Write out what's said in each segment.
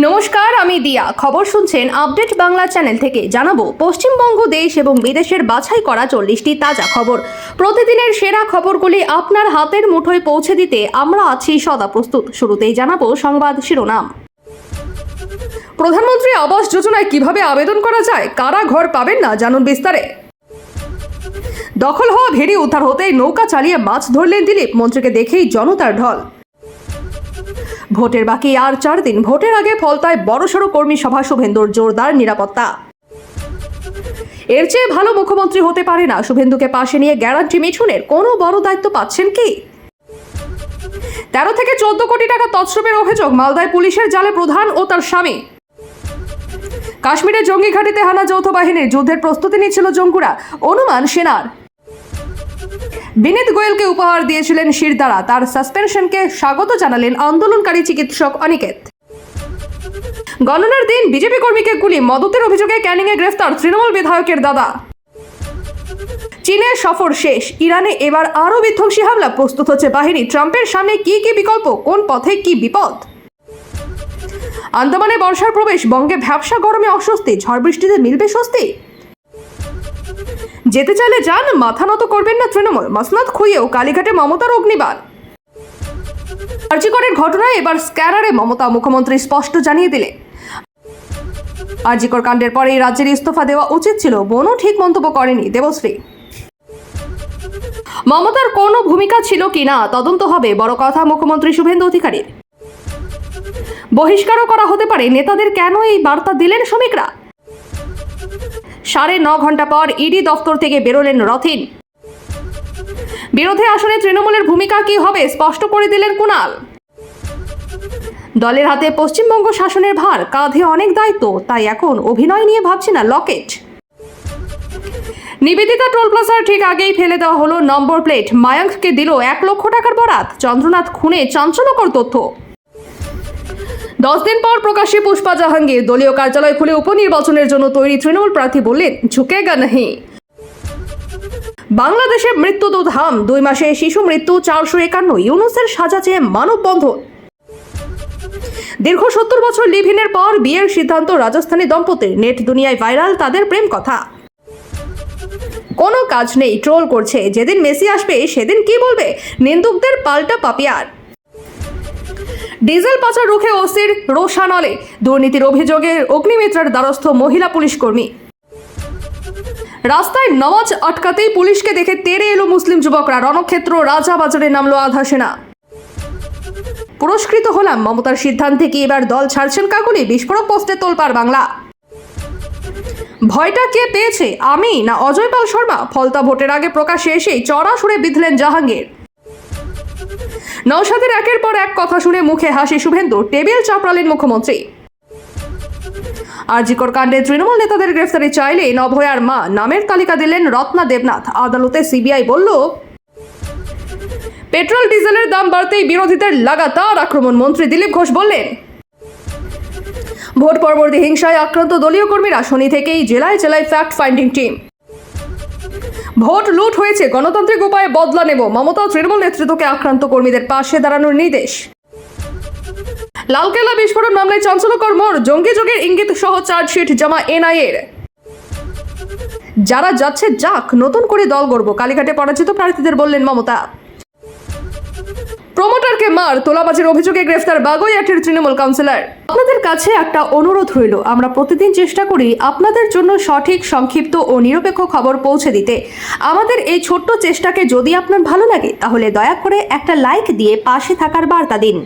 নমস্কার, আমি দিয়া। খবর শুনছেন আপডেট বাংলা চ্যানেল থেকে। জানাবো পশ্চিমবঙ্গ দেশ এবং বিদেশের বাছাই করা 40টি তাজা খবর। প্রতিদিনের সেরা খবরগুলি আপনার হাতের মুঠোয় পৌঁছে দিতে আমরা আছি সদা প্রস্তুত। শুরুতেই জানাবো সংবাদ শিরোনাম। প্রধানমন্ত্রী আবাস যোজনায় কিভাবে আবেদন করা যায়, কারা ঘর পাবেন না, জানুন বিস্তারে। দখল হওয়া ভেড়ি উদ্ধার হতেই নৌকা চালিয়ে মাছ ধরলেন দিলীপ, মন্ত্রীকে দেখেই জনতার ঢল। ভোটের বাকি আর 4 দিন, ভোটের আগে ফলতায় বড়সড় কর্মী সভা, শুভেন্দুর জোরদার নিরাপত্তা। এর চেয়ে ভালো মুখ্যমন্ত্রী হতে পারে না, শুভেন্দুকে পাশে নিয়ে গ্যারান্টি মিঠুনের। কোনো বড় দায়িত্ব পাচ্ছেন কি? 13 থেকে 14 কোটি টাকা তছরুপের অভিযোগ, মালদায় পুলিশের জালে প্রধান ও তার স্বামী। কাশ্মীরের জঙ্গি ঘাঁটিতে হানা যৌথ বাহিনীর, যুদ্ধের প্রস্তুতি নিচ্ছিল জঙ্গুরা, অনুমান সেনার। বিনীত গোয়েলকে উপহার দিয়েছিলেন শিরদাঁড়া, তার সাসপেনশনকে স্বাগত জানালেন আন্দোলনকারী চিকিৎসক অনিকেত। গণনার দিন বিজেপি কর্মীকে গুলি, মদতের অভিযোগে ক্যানিংয়ে গ্রেফতার তৃণমূল বিধায়কের দাদা। চীনে সফর শেষ, ইরানে এবার আরও বিধ্বংসী হামলা, প্রস্তুত হচ্ছে বাহিনী। ট্রাম্পের সামনে কি কি বিকল্প, কোন পথে কি বিপদ। আন্দামানে বর্ষার প্রবেশ, বঙ্গে ভ্যাপসা গরমে অস্বস্তি, ঝড় বৃষ্টিতে মিলবে স্বস্তি। যেতে চাইলে যান, মাথা নত করবেন না তৃণমূল, মাসনাদ খুইয়েও কালীঘাটে মমতার অগ্নিবাণ। আরজিকরের ঘটনায় এবার স্ক্যানারে মমতা, মুখ্যমন্ত্রী স্পষ্ট জানিয়ে দিলে। আরজিকর কাণ্ডের পরেই রাজ্যের ইস্তফা দেওয়া উচিত ছিল, বোনও ঠিক মন্তব্য করেনি দেবশ্রী। মমতার কোনো ভূমিকা ছিল কিনা তদন্ত হবে, বড় কথা মুখ্যমন্ত্রী শুভেন্দু অধিকারীর। বহিষ্কারও করা হতে পারে, নেতাদের কেন এই বার্তা দিলেন শ্রমিকরা? 9.5 ঘন্টা পর ইডি দফতর থেকে বেরোলেন রথিন। বিরোধী আসনে তৃণমূলের ভূমিকা কি হবে স্পষ্ট করে দিলেন কুণাল। দলের হাতে পশ্চিমবঙ্গ শাসনের ভার, কাঁধে অনেক দায়িত্ব, তাই এখন অভিনয় নিয়ে ভাবছি না লকেট। নিবেদিতা টোল প্লাজার ঠিক আগেই ফেলে দেওয়া হলো নম্বর প্লেট, মায়াঙ্ককে দিল 1 লক্ষ টাকার বরাত, চন্দ্রনাথ খুনে চাঞ্চল্যকর তথ্য। 10 দিন পর প্রকাশ্যে পুষ্পা জাহাঙ্গীর, দলীয় কার্যালয় খুলে উপনির্বাচনের জন্য তৈরি তৃণমূল প্রার্থী বললেন ঝুঁকেগা নাহি। বাংলাদেশে মৃত্যুদূত হাম, 2 মাসে শিশু মৃত্যু 451, ইউনুসের সাজা চেয়ে মানববন্ধন। দীর্ঘ 70 বছর লিভ-ইনের পর বিয়ের সিদ্ধান্ত রাজস্থানী দম্পতির, নেট দুনিয়ায় ভাইরাল তাদের প্রেম কথা। কোনো কাজ নেই, ট্রোল করছে, যেদিন মেসি আসবে সেদিন কি বলবে, নিন্দুকদের পাল্টা পাপিয়ার। ডিজেল পাচার রুখে ওসির রোশানলে, দুর্নীতির অভিযোগে অগ্নিমিত্রার দ্বারস্থ মহিলা পুলিশ কর্মী। রাস্তায় নামাজ আটকাতেই পুলিশকে দেখে তেড়ে এলো মুসলিম যুবকরা, রণক্ষেত্র রাজাবাজারে নামলো আধা সেনা। পুরস্কৃত হলাম, মমতার সিদ্ধান্তে কি এবার দল ছাড়ছেন কাকুলি, বিস্ফোরক পোস্টে তোলপাড় বাংলা। ভয়টা কে পেয়েছে, আমি না অজয় পাল শর্মা? ফলতা ভোটের আগে প্রকাশ্যে এসেই চড়া সুরে বিঁধলেন জাহাঙ্গীর। নওশাদের একের পর এক কথা শুনে মুখে হাসি শুভেন্দু, টেবিল চাপড়ালেন মুখ্যমন্ত্রী। আরজিকর কাণ্ডে তৃণমূল নেতাদের গ্রেফতারি চাইলে নভয়ার মা নামের তালিকা দিলেন রত্না দেবনাথ। আদালতে সিবিআই বলল, পেট্রোল ডিজেলের দাম বাড়তেই বিরোধীদের লাগাতার আক্রমণ, মন্ত্রী দিলীপ ঘোষ বললেন। ভোট পরবর্তী হিংসায় আক্রান্ত দলীয় কর্মীরা, শনি থেকেই জেলায় জেলায় ফ্যাক্ট ফাইন্ডিং টিম। ভোট লুট হয়েছে, গণতান্ত্রিক উপায়ে বদলা নেব, মমতা তৃণমূল নেতৃত্বকে আক্রান্ত কর্মীদের পাশে দাঁড়ানোর নির্দেশ। লালকেল্লা বিস্ফোরণ মামলায় চাঞ্চল্যকর মোড়, জঙ্গি যোগের ইঙ্গিত সহ চার্জশিট জমা এনআইএর। যারা যাচ্ছে যাক, নতুন করে দল গড়ব, কালীঘাটে পরাজিত প্রার্থীদের বললেন মমতা। প্রমোটারকে মার, তোলাবাজির অভিযোগে গ্রেফতার বাগুইআটির তৃণমূল কাউন্সিলর। আপনাদের কাছে একটা অনুরোধ রইল, আমরা প্রতিদিন চেষ্টা করি আপনাদের জন্য সঠিক, সংক্ষিপ্ত ও নিরপেক্ষ খবর পৌঁছে দিতে। আমাদের এই ছোট্ট চেষ্টাকে যদি আপনার ভালো লাগে তাহলে দয়া করে একটা লাইক দিয়ে পাশে থাকার বার্তা দিন।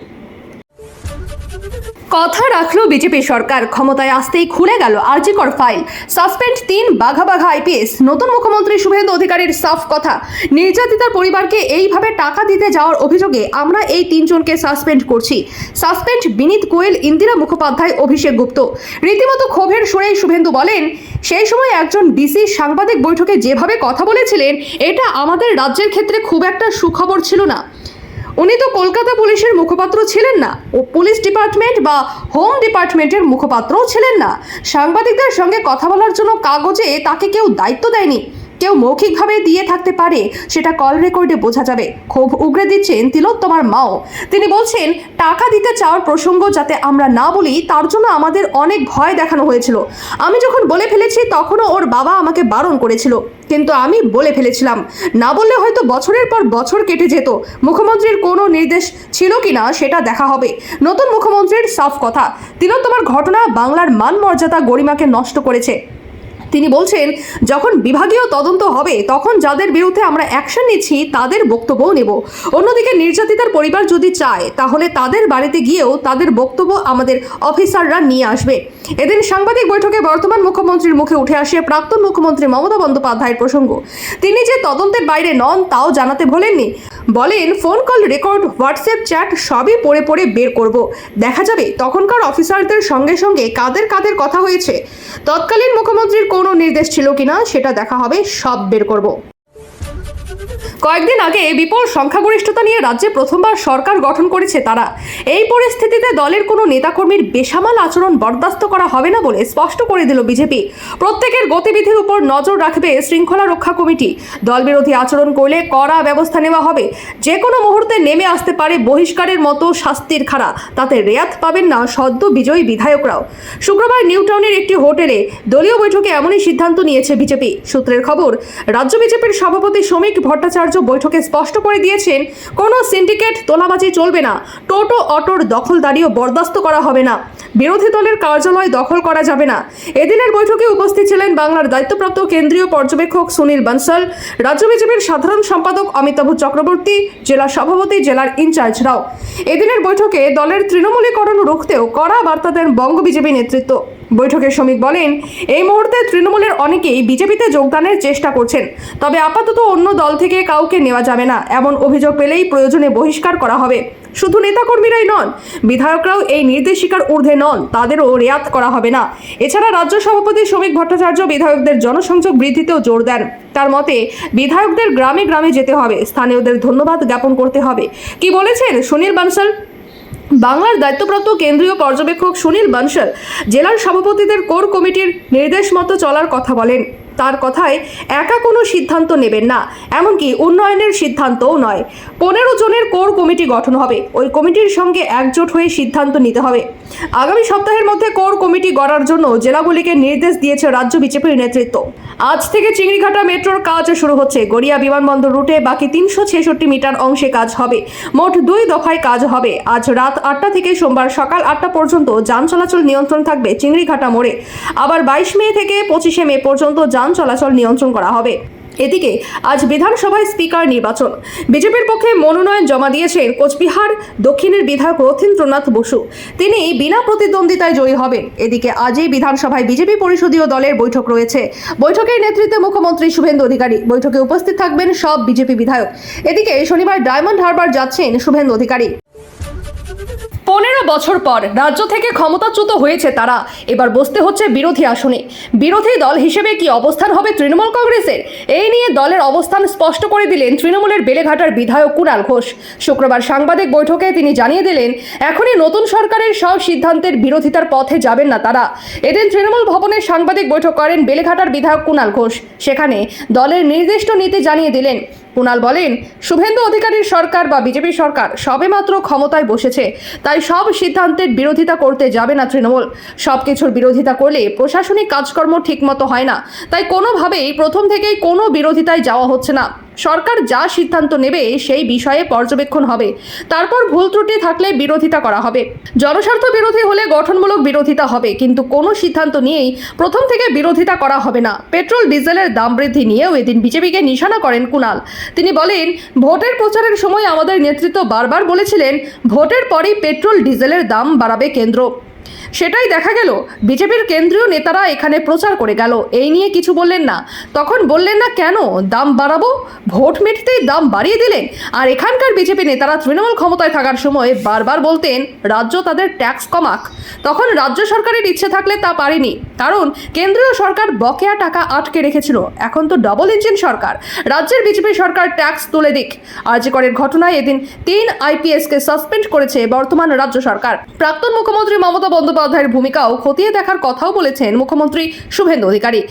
কথা রাখলো বিজেপি সরকার, ক্ষমতায় আসতেই খুলে গেল আরজিকর ফাইল। সাসপেন্ড 3 বাঘা আইপিএস। নতুন মুখ্যমন্ত্রী শুভেন্দু অধিকারীর সাফ কথা, নির্যাতিতার পরিবারকে এইভাবে টাকা দিতে যাওয়ার অভিযোগে আমরা এই 3 জনকে সাসপেন্ড করছি। সাসপেন্ড বিনীত গোয়েল, ইন্দিরা মুখোপাধ্যায়, অভিষেক গুপ্ত। রীতিমতো ক্ষোভের সুরেই শুভেন্দু বলেন, সেই সময় একজন ডিসি সাংবাদিক বৈঠকে যেভাবে কথা বলেছিলেন, এটা আমাদের রাজ্যের ক্ষেত্রে খুব একটা সুখবর ছিল না। উনি তো কলকাতা পুলিশের মুখপাত্র ছিলেন না, ও পুলিশ ডিপার্টমেন্ট বা হোম ডিপার্টমেন্টের মুখপাত্রও ছিলেন না। সাংবাদিকদের সঙ্গে কথা বলার জন্য কাগজে তাকে কেউ দায়িত্ব দেয়নি, কেউ মৌখিকভাবে দিয়ে থাকতে পারে, সেটা কল রেকর্ডে বোঝা যাবে। ক্ষোভ উগরে দিচ্ছেন তিলোত্তমার মাও। তিনি বলছেন, টাকা দিতে চাওয়ার প্রসঙ্গ যাতে আমরা না বলি তার জন্য আমাদের অনেক ভয় দেখানো হয়েছিল। আমি যখন বলে ফেলেছি তখনও ওর বাবা আমাকে বারণ করেছিল, কিন্তু আমি বলে ফেলেছিলাম। না বললে হয়তো বছরের পর বছর কেটে যেত। মুখ্যমন্ত্রীর কোনো নির্দেশ ছিল কিনা সেটা দেখা হবে। নতুন মুখ্যমন্ত্রীর সাফ কথা, তিলোত্তমার ঘটনা বাংলার মান মর্যাদা গরিমাকে নষ্ট করেছে। তিনি বলছেন, যখন বিভাগীয় তদন্ত হবে তখন যাদের বিরুদ্ধে আমরা অ্যাকশন নিচ্ছি তাদের বক্তব্যও নেব। অন্যদিকে নির্যাতিতার পরিবার যদি চায় তাহলে তাদের বাড়িতে গিয়েও তাদের বক্তব্য আমাদের অফিসাররা নিয়ে আসবে। এদিন সাংবাদিক বৈঠকে বর্তমান মুখ্যমন্ত্রীর মুখে উঠে আসে প্রাক্তন মুখ্যমন্ত্রী মমতা বন্দ্যোপাধ্যায়ের প্রসঙ্গ। তিনি যে তদন্তের বাইরে নন তাও জানাতে ভোলেননি। বলেন, phone call record, WhatsApp chat সবই পড়ে পড়ে বের করব। দেখা যাবে তখনকার অফিসারদের সঙ্গে সঙ্গে কাদের কাদের কথা হয়েছে। তৎকালীন মুখ্যমন্ত্রীর কোনো নির্দেশ ছিল কিনা সেটা দেখা হবে, সব বের করব। কয়েকদিন আগে বিপুল সংখ্যাগরিষ্ঠতা নিয়ে রাজ্যে প্রথমবার সরকার গঠন করেছে তারা। এই পরিস্থিতিতে দলের কোনো নেতাকর্মীর বেসামাল আচরণ বরদাস্ত করা হবে না বলে স্পষ্ট করে দিল বিজেপি। প্রত্যেকের গতিবিধির উপর নজর রাখবে শৃঙ্খলা রক্ষা কমিটি। দলবিরোধী আচরণ করলে কড়া ব্যবস্থা নেওয়া হবে। যে কোনো মুহূর্তে নেমে আসতে পারে বহিষ্কারের মতো শাস্তির খাড়া। তাতে রেয়াত পাবেন না সদ্য বিজয়ী বিধায়করাও। শুক্রবার নিউ টাউনের একটি হোটেলে দলীয় বৈঠকে এমনই সিদ্ধান্ত নিয়েছে বিজেপি। সূত্রের খবর, রাজ্য বিজেপির সভাপতি শ্রমিক ভট্টাচার্য বৈঠকে স্পষ্ট করে দিয়েছেন, কোনো সিন্ডিকেট তোলাবাজি চলবে না। টোটো অটোর দখলদারিও বরদাস্ত করা হবে না। বিরোধী দলের কার্যালয় দখল করা যাবে না। এদিনের বৈঠকে উপস্থিত ছিলেন বাংলার দায়িত্বপ্রাপ্ত কেন্দ্রীয় পর্যবেক্ষক সুনীল বানসাল, রাজ্য বিজেপির সাধারণ সম্পাদক অমিতাভ চক্রবর্তী, জেলা সভাপতি, জেলার ইনচার্জরাও। এদিনের বৈঠকে দলের তৃণমূলীকরণ রুখতেও কড়া বার্তা দেন বঙ্গ বিজেপি নেতৃত্ব। বৈঠকে শ্রমিক বলেন, এই মুহূর্তে তৃণমূলের অনেকেই বিজেপিতে যোগদানের চেষ্টা করছেন, তবে আপাতত অন্য দল থেকে কাউকে নেওয়া যাবে না। এমন অভিযোগ পেলেই প্রয়োজনে বহিষ্কার করা হবে। শুধু নেতাকর্মীরাই নন, বিধায়করাও এই নির্দেশিকার ঊর্ধ্বে নন, তাদেরও রেয়াত করা হবে না। এছাড়া রাজ্য সভাপতি শ্রমিক ভট্টাচার্য বিধায়কদের জনসংযোগ বৃদ্ধিতেও জোর দেন। তার মতে, বিধায়কদের গ্রামে গ্রামে যেতে হবে, স্থানীয়দের ধন্যবাদ জ্ঞাপন করতে হবে। কি বলেছেন সুনীল বানসাল? বাংলার দায়িত্বপ্রাপ্ত কেন্দ্রীয় পর্যবেক্ষক সুনীল বানসাল জেলার সভাপতিদের কোর কমিটির নির্দেশ মতো চলার কথা বলেন। তার কথায়, একা কোনো সিদ্ধান্ত নেবেন না, এমনকি উন্নয়নের সিদ্ধান্তও নয়। 15 জনের কোর কমিটি গঠন হবে। ওই কমিটির সঙ্গে একজোট হয়ে সিদ্ধান্ত নিতে হবে। আগামী সপ্তাহের মধ্যে কোর কমিটি গড়ার জন্য জেলাগুলিকে নির্দেশ দিয়েছে রাজ্য বিজেপির নেতৃত্ব। আজ থেকে চিংড়িঘাটা মেট্রোর কাজ শুরু হচ্ছে। গড়িয়া বিমানবন্দর রুটে বাকি 366 মিটার অংশে কাজ হবে। মোট 2 দফায় কাজ হবে। আজ রাত 8টা থেকে সোমবার সকাল 8টা পর্যন্ত যান চলাচল নিয়ন্ত্রণ থাকবে চিংড়িঘাটা মোড়ে। আবার 22 মে থেকে 25 মে পর্যন্ত যান চলাচল নিয়ন্ত্রণ করা হবে। এদিকে আজ বিধানসভায় স্পিকার নির্বাচন। বিজেপির পক্ষে মনোনয়ন জমা দিয়েছেন কোচবিহার দক্ষিণের বিধায়ক রথীন্দ্রনাথ বসু। তিনি বিনা প্রতিদ্বন্দ্বিতায় জয়ী হবেন। এদিকে আজই বিধানসভায় বিজেপি পরিষদীয় দলের বৈঠক রয়েছে। বৈঠকের নেতৃত্বে মুখ্যমন্ত্রী শুভেন্দু অধিকারী। বৈঠকে উপস্থিত থাকবেন সব বিজেপি বিধায়ক। এদিকে শনিবার ডায়মন্ড হারবার যাচ্ছেন শুভেন্দু অধিকারী। 15 বছর পর রাজ্য থেকে ক্ষমতাচ্যুত হয়েছে তারা। এবার বসতে হচ্ছে বিরোধী আসনে। বিরোধী দল হিসেবে কি অবস্থান হবে তৃণমূল কংগ্রেসের? এই নিয়ে দলের অবস্থান স্পষ্ট করে দিলেন তৃণমূলের বেলেঘাটার বিধায়ক কুণাল ঘোষ। শুক্রবার সাংবাদিক বৈঠকে তিনি জানিয়ে দিলেন, এখনই নতুন সরকারের সব সিদ্ধান্তের বিরোধিতার পথে যাবেন না তারা। এদিন তৃণমূল ভবনে সাংবাদিক বৈঠক করেন বেলেঘাটার বিধায়ক কুণাল ঘোষ। সেখানে দলের নির্দিষ্ট নীতি জানিয়ে দিলেন। কুণাল বলেন, শুভেন্দু অধিকারীর সরকার বা বিজেপি সরকার সবেমাত্র ক্ষমতায় বসেছে, তাই সব সিদ্ধান্তের বিরোধিতা করতে যাবে না তৃণমূল। সব কিছুর বিরোধিতা করলে প্রশাসনিক কাজকর্ম ঠিকমতো হয় না, তাই কোনোভাবেই প্রথম থেকেই কোনো বিরোধিতায় যাওয়া হচ্ছে না। সরকার যা সিদ্ধান্ত নেবে সেই বিষয়ে পর্যবেক্ষণ হবে, তারপর ভুল ত্রুটি থাকলে বিরোধিতা করা হবে। জনস্বার্থ বিরোধী হলে গঠনমূলক বিরোধিতা হবে, কিন্তু কোনো সিদ্ধান্ত নিয়েই প্রথম থেকে বিরোধিতা করা হবে না। পেট্রোল ডিজেলের দাম বৃদ্ধি নিয়েও এদিন বিজেপিকে নিশানা করেন কুণাল। তিনি বলেন, ভোটের প্রচারের সময় আমাদের নেতৃত্ব বারবার বলেছিলেন ভোটের পরেই পেট্রোল ডিজেলের দাম বাড়াবে কেন্দ্র। সেটাই দেখা গেল। বিজেপির কেন্দ্রীয় নেতারা এখানে প্রচার করে গেল, এই নিয়ে কিছু বললেন না। তখন বললেন না কেন দাম বাড়াবো, ভোট মিটতেই দাম বাড়িয়ে দিলেন। আর এখানকার বিজেপি নেতারা তৃণমূল ক্ষমতায় থাকার সময় বারবার বলতেন রাজ্য তাদের ট্যাক্স কমাক। তখন রাজ্য সরকারের ইচ্ছে থাকলে তা পারেনি। কারণ কেন্দ্রীয় সরকার বকেয়া টাকা আটকে রেখেছিল। এখন তো ডবল ইঞ্জিন সরকার, রাজ্যের বিজেপি সরকার ট্যাক্স তুলে দিক। আরজি করের ঘটনায় এদিন 3 আইপিএসকে সাসপেন্ড করেছে বর্তমান রাজ্য সরকার। প্রাক্তন মুখ্যমন্ত্রী মমতা বন্দ্যোপাধ্যায়ের ভূমিকাও খতিয়ে দেখার কথাও বলেছেন মুখ্যমন্ত্রী শুভেন্দু অধিকারী।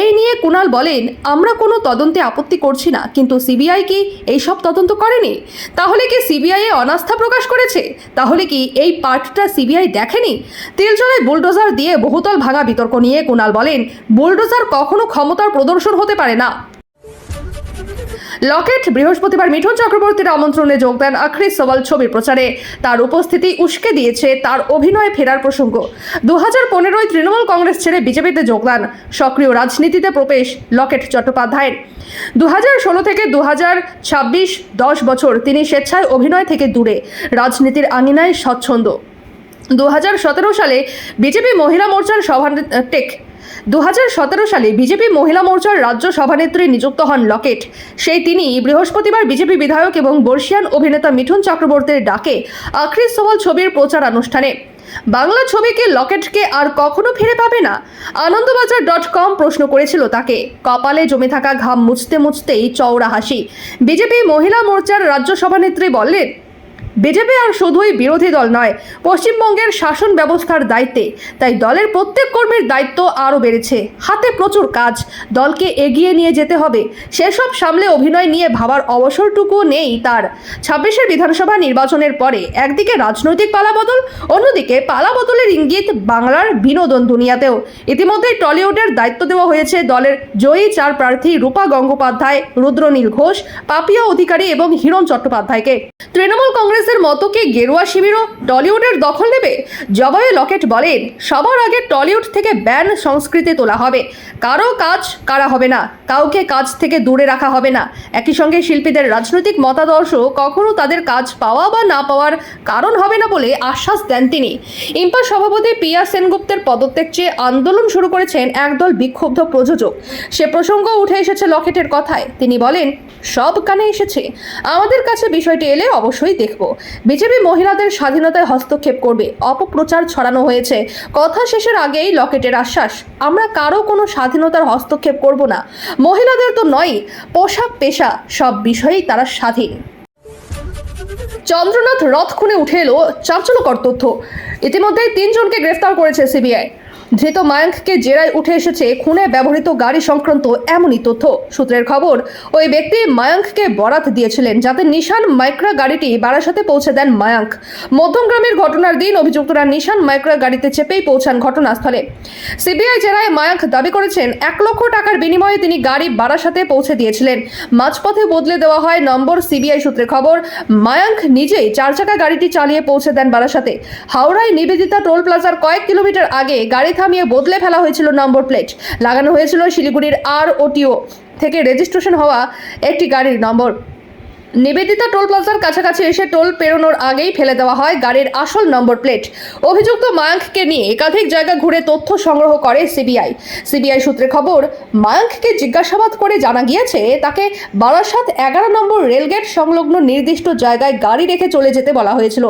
এই নিয়ে কুণাল বলেন, আমরা কোনো তদন্তে আপত্তি করছি না, কিন্তু সিবিআই কি এইসব তদন্ত করেনি? তাহলে কি সিবিআই এ অনাস্থা প্রকাশ করেছে? তাহলে কি এই পার্টটা সিবিআই দেখেনি? তেলচলায় বুলডোজার দিয়ে বহুতল ভাঙা বিতর্ক নিয়ে কুণাল বলেন, বুলডোজার কখনো ক্ষমতার প্রদর্শন হতে পারে না। লকেট বৃহস্পতিবার মিঠুন চক্রবর্তীর আমন্ত্রণে যোগ দেন আখরি সওয়াল ছবির প্রচারে। তার উপস্থিতি উস্কে দিয়েছে তার অভিনয়ে ফেরার প্রসঙ্গ। 2015 তৃণমূল কংগ্রেস ছেড়ে বিজেপিতে যোগদান, সক্রিয় রাজনীতিতে প্রবেশ লকেট চট্টোপাধ্যায়ের। 2016 থেকে 2026 10 বছর তিনি স্বেচ্ছায় অভিনয় থেকে দূরে, রাজনীতির আঙিনায় স্বচ্ছন্দ। 2017 সালে বিজেপি মহিলা মোর্চার বিজেপি মহিলা মোর্চার রাজ্য সভানেত্রী নিযুক্ত হন লকেট। তিনি বৃহস্পতিবার বিজেপি বিধায়ক এবং বর্ষিয়ান অভিনেতা মিঠুন চক্রবর্তীর ডাকে আখরি সওয়াল ছবির প্রচার অনুষ্ঠানে। বাংলা ছবিকে লকেটকে আর কখনো ফিরে পাবে না? আনন্দবাজার.com প্রশ্ন করেছিল তাকে। কপালে জমে থাকা ঘাম মুছতে মুছতেই চওড়া হাসি। বিজেপি মহিলা মোর্চার রাজ্য সভানেত্রী বললেন, বিজেপি আর শুধুই বিরোধী দল নয়, পশ্চিমবঙ্গের শাসন ব্যবস্থার দায়িত্বে। তাই দলের প্রত্যেক কর্মীর দায়িত্ব আরও বেড়েছে। হাতে প্রচুর কাজ, দলকে এগিয়ে নিয়ে যেতে হবে। সেসব সামলে অভিনয় নিয়ে ভাবার অবসরটুকু নেই তার। 26 বিধানসভা নির্বাচনের পরে একদিকে রাজনৈতিক পালাবদল, অন্যদিকে পালাবদলের ইঙ্গিত বাংলার বিনোদন দুনিয়াতেও। ইতিমধ্যেই টলিউডের দায়িত্ব দেওয়া হয়েছে দলের জয়ী 4 প্রার্থী রূপা গঙ্গোপাধ্যায়, রুদ্রনীল ঘোষ, পাপিয়া অধিকারী এবং হিরণ চট্টোপাধ্যায়কে। তৃণমূল কংগ্রেসের মতো কি গেরুয়া শিবিরও টলিউডের দখল নেবে? জবাবে লকেট বলেন, সবার আগে টলিউড থেকে ব্যান সংস্কৃতি তোলা হবে। কারো কাজ কারা হবে না, কাউকে কাজ থেকে দূরে রাখা হবে না। একই সঙ্গে শিল্পীদের রাজনৈতিক মতাদর্শ কখনো তাদের কাজ পাওয়া বা না পাওয়ার কারণ হবে না বলে আশ্বাস দেন তিনি। ইম্পার সভাপতি পিয়া সেনগুপ্তের পদত্যাগ চেয়ে আন্দোলন শুরু করেছেন একদল বিক্ষুব্ধ প্রযোজক। সে প্রসঙ্গ উঠে এসেছে লকেটের কথায়। তিনি বলেন, সব কানে এসেছে, আমাদের কাছে বিষয়টি এলে অবশ্যই দেখব। বিজেপি মহিলাদের স্বাধীনতায় হস্তক্ষেপ করবে, অপপ্রচার ছড়ানো হয়েছে। কথা শেষের আগেই লকেটের আশ্বাস, আমরা কারো কোনো স্বাধীনতার হস্তক্ষেপ করব না। মহিলাদের তো নয়, পোশাক পেশা সব বিষয়েই তারা স্বাধীন। চন্দ্রনাথ রথ খুনে উঠে এলো চাঞ্চল্যকর তথ্য। ইতিমধ্যেই 3 জনকে গ্রেফতার করেছে সিবিআই। ধৃত মায়াঙ্ককে জেরায় উঠে এসেছে খুনে ব্যবহৃত গাড়ি সংক্রান্ত এমনই তথ্য। সূত্রের খবর, ওই ব্যক্তি মায়াঙ্ককে বরাত দিয়েছিলেন যাতে নিশান মাইক্রা গাড়িটি বারাসাতে পৌঁছে দেন মায়াঙ্ক। মধ্যমগ্রামের ঘটনার দিন অভিযুক্তরা নিশান মাইক্রা গাড়িতে চেপেই পৌঁছান ঘটনাস্থলে। সিবিআই জেরায় মায়াঙ্ক দাবি করেছেন 1 লক্ষ টাকার বিনিময়ে তিনি গাড়ি বারাসাতে পৌঁছে দিয়েছিলেন। মাঝপথে বদলে দেওয়া হয় নম্বর। সিবিআই সূত্রে খবর, মায়াঙ্ক নিজেই 4 চাকা গাড়িটি চালিয়ে পৌঁছে দেন বারাসাতে। হাওড়ায় নিবেদিতা টোল প্লাজার কয়েক কিলোমিটার আগে গাড়ি থামিয়ে বদলে ফেলা হয়েছিল নম্বর প্লেট। লাগানো হয়েছিল শিলিগুড়ির ROTO থেকে রেজিস্ট্রেশন হওয়া একটি গাড়ির নম্বর। নিবেদিতা টোল প্লাজার কাছাকাছি এসে টোল পেরোনোর আগেই ফেলে দেওয়া হয় গাড়ির আসল নম্বর প্লেট। অভিযুক্ত মায়াঙ্ককে নিয়ে একাধিক জায়গা ঘুরে তথ্য সংগ্রহ করে সিবিআই সূত্রে খবর, মায়াঙ্ককে জিজ্ঞাসাবাদ করে জানা গিয়েছে তাকে বারাসাত 11 নম্বর রেলগেট সংলগ্ন নির্দিষ্ট জায়গায় গাড়ি রেখে চলে যেতে বলা হয়েছিল।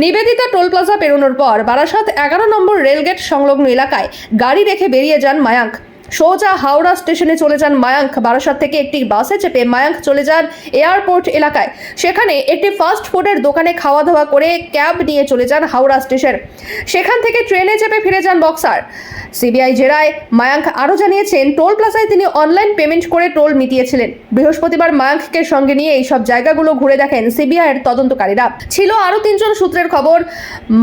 নিবেদিতা টোল প্লাজা পেরোনোর পর বারাসাত 11 নম্বর রেলগেট সংলগ্ন এলাকায় গাড়ি রেখে বেরিয়ে যান মায়াঙ্ক। সোজা হাওড়া স্টেশনে চলে যান মায়াঙ্ক। বারাসাত থেকে একটি বাসে চেপে মায়াঙ্ক চলে যান এয়ারপোর্ট এলাকায়। সেখানে একটি ফাস্ট ফুডের দোকানে খাওয়া দাওয়া করে ক্যাব নিয়ে চলে যান হাওড়া স্টেশন। সেখান থেকে ট্রেনে চেপে ফিরে যান বক্সার। সিবিআই জেরায় মায়াঙ্ক আরও জানিয়েছেন, টোল প্লাজায় তিনি অনলাইন পেমেন্ট করে টোল মিটিয়েছিলেন। বৃহস্পতিবার মায়াঙ্ককে সঙ্গে নিয়ে এই সব জায়গাগুলো ঘুরে দেখেন সিবিআইয়ের তদন্তকারীরা। ছিল আরও 3 জন। সূত্রের খবর,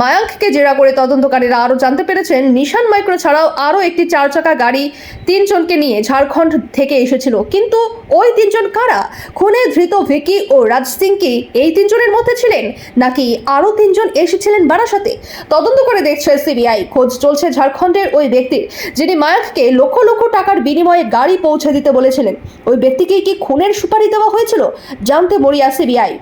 মায়াঙ্ককে জেরা করে তদন্তকারীরা আরও জানতে পেরেছেন নিশান মাইক্রো ছাড়াও আরও একটি 4 চাকা গাড়ি 3 জনকে নিয়ে ঝাড়খণ্ড থেকে এসেছিল। কিন্তু ওই 3 জন কারা? খুনে ধৃত ভিকি ও রাজ সিং কি এই 3 জনের মধ্যে ছিলেন, নাকি আরও 3 জন এসেছিলেন বারাসাতে? তদন্ত করে দেখছে সিবিআই। খোঁজ চলছে ঝাড়খণ্ডের ওই ব্যক্তির, যিনি মায়াঙ্ককে লক্ষ লক্ষ টাকার বিনিময়ে গাড়ি পৌঁছে দিতে বলেছিলেন। ওই ব্যক্তিকে কি খুনের সুপারি দেওয়া হয়েছিল জানতে মরিয়া সিবিআই।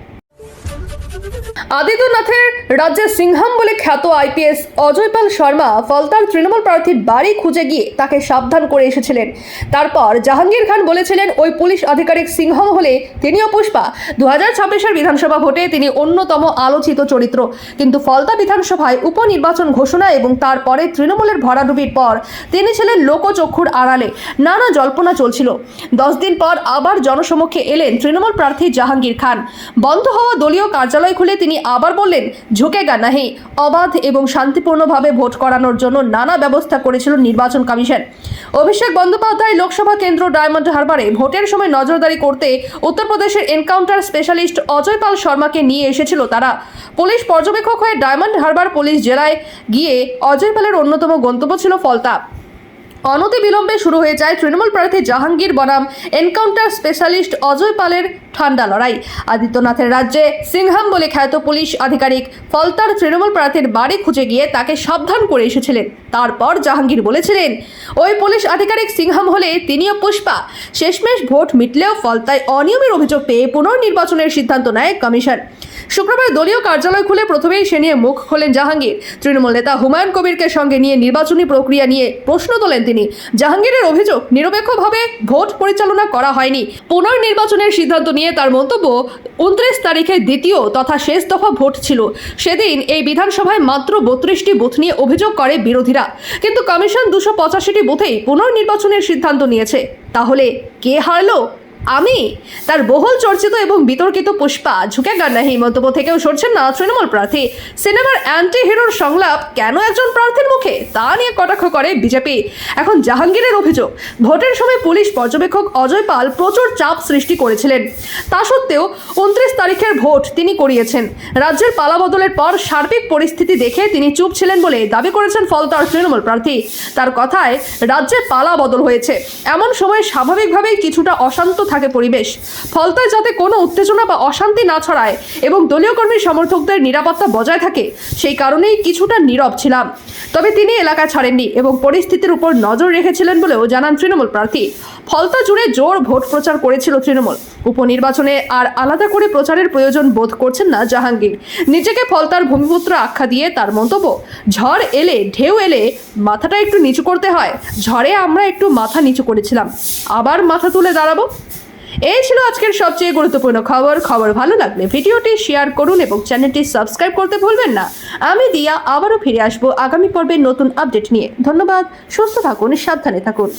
আদিত্যনাথের রাজ্যের সিংহাম বলে খ্যাত আইপিএস অজয়পাল শর্মা ফলতার তৃণমূল প্রার্থীর বাড়ি খুঁজে গিয়ে তাকে সাবধান করে এসেছিলেন। তারপর জাহাঙ্গীর খান বলেছিলেন ওই পুলিশ আধিকারিক সিংহাম হলে তিনিও পুষ্পা। 2026-এর বিধানসভা ভোটে তিনি অন্যতম আলোচিত চরিত্র। কিন্তু ফলতা বিধানসভায় উপনির্বাচন ঘোষণা এবং তারপরে তৃণমূলের ভরাডুবির পর তিনি ছিলেন লোকচক্ষুর আড়ালে। নানা জল্পনা চলছিল। 10 দিন পর আবার জনসমক্ষে এলেন তৃণমূল প্রার্থী জাহাঙ্গীর খান। বন্ধ হওয়া দলীয় কার্যালয় খুলে তিনি আবার বললেন ঝুঁকেগা নাহি। অবাধ এবং শান্তিপূর্ণভাবে ভোট করানোর জন্য নানা ব্যবস্থা করেছিল নির্বাচন কমিশন। অভিষেক বন্দ্যোপাধ্যায় লোকসভা কেন্দ্র ডায়মন্ড হারবারে ভোটের সময় নজরদারি করতে উত্তরপ্রদেশের এনকাউন্টার স্পেশালিস্ট অজয়পাল শর্মাকে নিয়ে এসেছিল তারা। পুলিশ পর্যবেক্ষক হয়ে ডায়মন্ড হারবার পুলিশ জেলায় গিয়ে অজয়পালের অন্যতম গন্তব্য ছিল ফলতা। অনতি বিলম্বে শুরু হয়ে যায় তৃণমূল প্রার্থী জাহাঙ্গীর বনাম এনকাউন্টার স্পেশালিস্ট অজয় পালের ঠান্ডা লড়াই। আদিত্যনাথের রাজ্যে সিংহাম বলে খ্যাত পুলিশ আধিকারিক ফলতার তৃণমূল প্রার্থীর বাড়ি খুঁজে গিয়ে তাকে সাবধান করে এসেছিলেন। তারপর জাহাঙ্গীর বলেছিলেন ওই পুলিশ আধিকারিক সিংহাম হলে তিনিও পুষ্পা। শেষমেশ ভোট মিটলেও ফলতায় অনিয়মের অভিযোগ পেয়ে পুনর্নির্বাচনের সিদ্ধান্ত নেয় কমিশন। শুক্রবার দলীয় কার্যালয় খুলে প্রথমেই সে নিয়ে মুখ খোলেন জাহাঙ্গীর। তৃণমূল নেতা হুমায়ুন কবিরকে সঙ্গে নিয়ে নির্বাচনী প্রক্রিয়া নিয়ে প্রশ্ন তোলেন তিনি। জাহাঙ্গীরের অভিযোগ নিরপেক্ষভাবে ভোট পরিচালনা করা হয়নি। পুনর্নির্বাচনের সিদ্ধান্ত নিয়ে তার মন্তব্য 29 তারিখে দ্বিতীয় তথা শেষ দফা ভোট ছিল। সেদিন এই বিধানসভায় মাত্র 32টি বুথ নিয়ে অভিযোগ করে বিরোধীরা, কিন্তু কমিশন 285টি বুথেই পুনর্নির্বাচনের সিদ্ধান্ত নিয়েছে। তাহলে কে হারলো? আমি। তার বহুল চর্চিত এবং বিতর্কিত পুষ্পা ঝুঁকেগা নাহি মন্তব্য থেকেও সরছেন না তৃণমূল প্রার্থী। সিনেমার অ্যান্টি হিরোর সংলাপ কেন একজন প্রার্থীর মুখে তা নিয়ে কটাক্ষ করে বিজেপি। এখন জাহাঙ্গীরের অভিযোগ ভোটের সময় পুলিশ পর্যবেক্ষক অজয় পাল প্রচুর চাপ সৃষ্টি করেছিলেন। তা সত্ত্বেও 29 তারিখের ভোট তিনি করিয়েছেন। রাজ্যের পালাবদলের পর সার্বিক পরিস্থিতি দেখে তিনি চুপ ছিলেন বলে দাবি করেছেন ফলতার তৃণমূল প্রার্থী। তার কথায় রাজ্যে পালা বদল হয়েছে, এমন সময় স্বাভাবিকভাবেই কিছুটা অশান্ত থাকে পরিবেশ। ফলতায় যাতে কোনো উত্তেজনা বা অশান্তি না ছড়ায় এবং দলীয় কর্মী সমর্থকদের নিরাপত্তা বজায় থাকে সেই কারণেই কিছুটা নীরব ছিলাম। তবে তিনি এলাকা ছাড়েননি এবং পরিস্থিতির উপর নজর রেখেছিলেন বলেও জানান তৃণমূল প্রার্থী। ফলতা জুড়ে জোর ভোট প্রচার করেছিল তৃণমূল। উপনির্বাচনে আর আলাদা করে প্রচারের প্রয়োজন বোধ করছেন না জাহাঙ্গীর। নিজেকে ফলতার ভূমিপুত্র আখ্যা দিয়ে তার মন্তব্য ঝড় এলে ঢেউ এলে মাথাটা একটু নিচু করতে হয়। ঝড়ে আমরা একটু মাথা নিচু করেছিলাম, আবার মাথা তুলে দাঁড়াবো। এই ছিল আজকের সবচেয়ে গুরুত্বপূর্ণ খবর ভালো লাগলে ভিডিওটি শেয়ার করুন এবং চ্যানেলটি সাবস্ক্রাইব করতে ভুলবেন না। আমি দিয়া আবারও ফিরে আসবো আগামী পর্বে নতুন আপডেট নিয়ে। ধন্যবাদ। সুস্থ থাকুন, সাবধানে থাকুন।